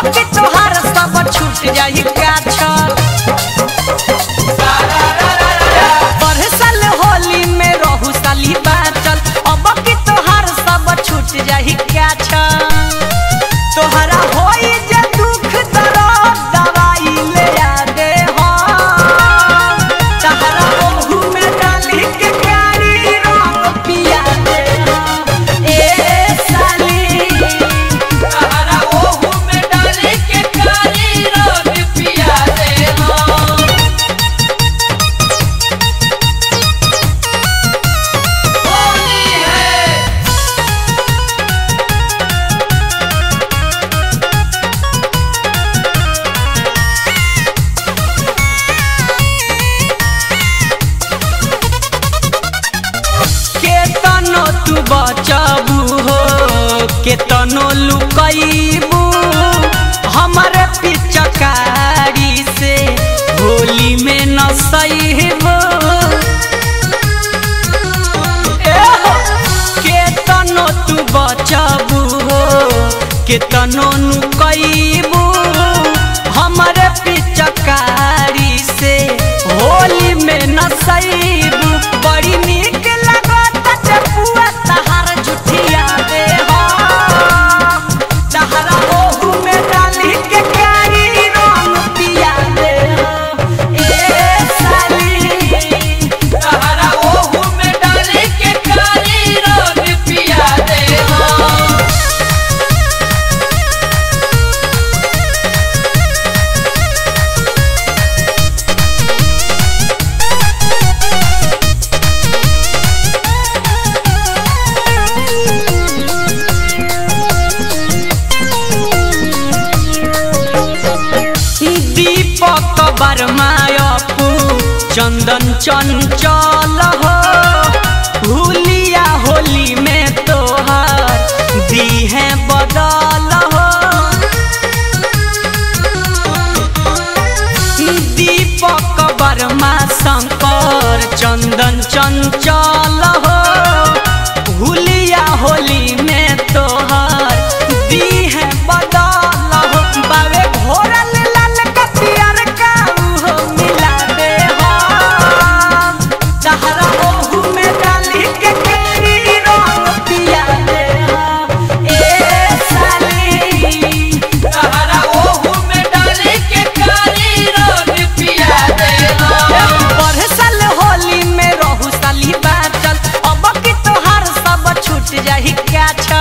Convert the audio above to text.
के तोहार सब छूट जाई काछल। बरसल होली में रहू साली बाचल, अब के तोहार सब छूट जाई काछल। तोहरा होई जे दुख दर्द दवाई ले आ दे हो, तहरा ओहू में डाली के कारी रंग पिया दे हो। ए साली तहरा ओहू में डाली के कारी रंग पिया दे हो। होली है केतनो तू बचबू हो, केतनो लुकैबू हमारे पिचकारी से होली में न सहीबू। केतनो तू बचबू हो, केतनो लुकैबू हमारे पिचकारी से होली में न सहीबू। बड़ी नीक लागत चपुआ तहार जुठिया दे हो, तहरा ओहू में डाली के कारी रंग पिया दे हो। ए साली तहरा ओहू में डाली के कारी रंग पिया दे हो। दीपक वर्मा अपू चंदन चंचल हो, हुलिया होली में तोहार दी है बदल हो। दीपक वर्मा शंकर चंदन चंचल हो, हुलिया होली में तोहार दी है बदल हो। बावे घोरल लाल कतियार का उहो मिला दे हो, तहरा ओहू में डाली के कारी रंग पिया दे हो। ए साली तहरा ओहू में डाली के कारी रंग पिया दे हो। बरसल होली में रहू साली बाचल, अब के तोहार सब छूट जाई काछल।